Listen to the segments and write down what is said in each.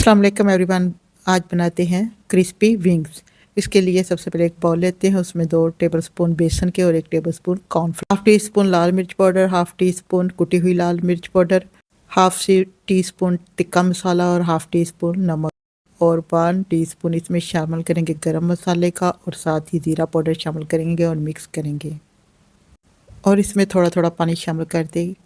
अस्सलाम वालेकुम एवरीवन। आज बनाते हैं क्रिस्पी विंग्स। इसके लिए सबसे पहले एक बाउल लेते हैं, उसमें 2 टेबलस्पून बेसन के और 1 tablespoon cornflour, half teaspoon लाल मिर्च पाउडर, हाफ टी स्पून कुटी हुई लाल मिर्च powder, half teaspoon tikka masala और हाफ टी स्पून नमक और 1 टीस्पून इसमें शामिल करेंगे गरम मसाले का और साथ ही ज़ीरा पाउडर शामिल करेंगे और मिक्स करेंगे और इसमें थोड़ा थोड़ा पानी शामिल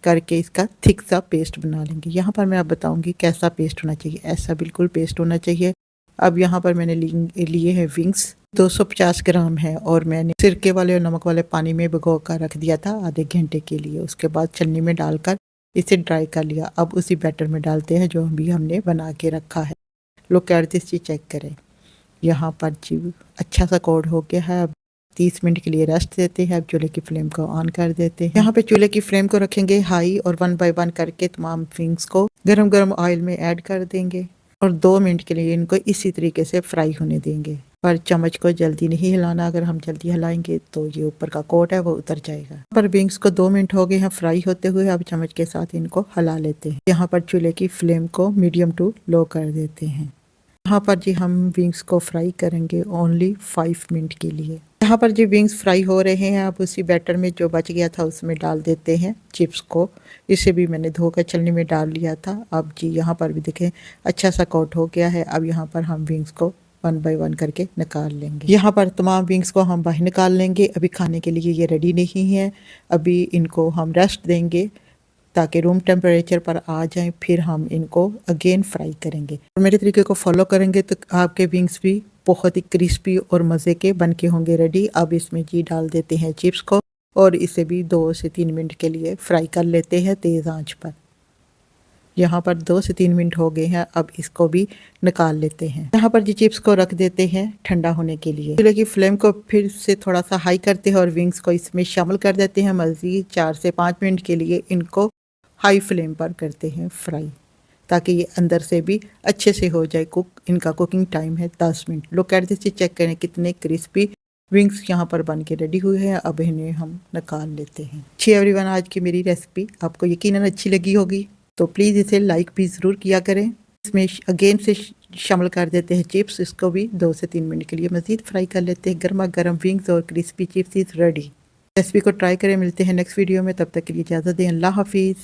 करके इसका थिक सा पेस्ट बना लेंगे। यहाँ पर मैं अब बताऊंगी कैसा पेस्ट होना चाहिए। ऐसा बिल्कुल पेस्ट होना चाहिए। अब यहाँ पर मैंने लिए हैं विंग्स 250 ग्राम है और मैंने सिरके वाले और नमक वाले पानी में भिगो कर रख दिया था आधे घंटे के लिए। उसके बाद छन्नी में डालकर इसे ड्राई कर लिया। अब उसी बैटर में डालते हैं जो अभी हमने बना के रखा है। लोग कह रहे थे चेक करें। यहाँ पर जी अच्छा सा कोड हो गया है। 30 मिनट के लिए रेस्ट देते हैं। अब चूल्हे की फ्लेम को ऑन कर देते हैं। यहाँ पे चूल्हे की फ्लेम को रखेंगे हाई और 1 बाय 1 करके तमाम विंग्स को गरम गरम ऑयल में ऐड कर देंगे और 2 मिनट के लिए इनको इसी तरीके से फ्राई होने देंगे। पर चम्मच को जल्दी नहीं हिलाना, अगर हम जल्दी हिलाएंगे तो ये ऊपर का कोट है वो उतर जाएगा। पर विंग्स को 2 मिनट हो गए हैं फ्राई होते हुए। अब चम्मच के साथ इनको हिला लेते हैं। यहाँ पर चूल्हे की फ्लेम को मीडियम टू लो कर देते हैं। यहाँ पर जी हम विंग्स को फ्राई करेंगे ओनली 5 मिनट के लिए। यहाँ पर जी विंग्स फ्राई हो रहे हैं। अब उसी बैटर में जो बच गया था उसमें डाल देते हैं चिप्स को। इसे भी मैंने धोकर छलनी में डाल लिया था। अब जी यहाँ पर भी देखें अच्छा सा कोट हो गया है। अब यहाँ पर हम विंग्स को 1 बाय 1 करके निकाल लेंगे। यहाँ पर तमाम विंग्स को हम बाहर निकाल लेंगे। अभी खाने के लिए ये रेडी नहीं है। अभी इनको हम रेस्ट देंगे ताकि रूम टेम्परेचर पर आ जाएं, फिर हम इनको अगेन फ्राई करेंगे। और मेरे तरीके को फॉलो करेंगे तो आपके विंग्स भी बहुत ही क्रिस्पी और मज़े के बन के होंगे रेडी। अब इसमें जी डाल देते हैं चिप्स को और इसे भी 2 से 3 मिनट के लिए फ्राई कर लेते हैं तेज़ आंच पर। यहाँ पर 2 से 3 मिनट हो गए हैं। अब इसको भी निकाल लेते हैं। यहाँ पर जी चिप्स को रख देते हैं ठंडा होने के लिए। चूल्हे की फ्लेम को फिर से थोड़ा सा हाई करते हैं और विंग्स को इसमें शामिल कर देते हैं। मज़ीद 4 से 5 मिनट के लिए इनको हाई फ्लेम पर करते हैं फ्राई ताकि ये अंदर से भी अच्छे से हो जाए कुक। इनका कुकिंग टाइम है 10 मिनट। लोग कहते थे चेक करें कितने क्रिस्पी विंग्स यहाँ पर बन के रेडी हुए हैं। अब इन्हें हम निकाल लेते हैं। अच्छी एवरीवन, आज की मेरी रेसिपी आपको यकीनन अच्छी लगी होगी तो प्लीज़ इसे लाइक भी ज़रूर किया करें। इसमें अगेन से शामिल कर देते हैं चिप्स। इसको भी 2 से 3 मिनट के लिए मज़ीद फ्राई कर लेते हैं। गर्मा गर्म विंग्स और crispy chips is ready. Recipe को ट्राई करें। मिलते हैं नेक्स्ट वीडियो में, तब तक के लिए इजाज़त दें। अल्लाह हाफिज़।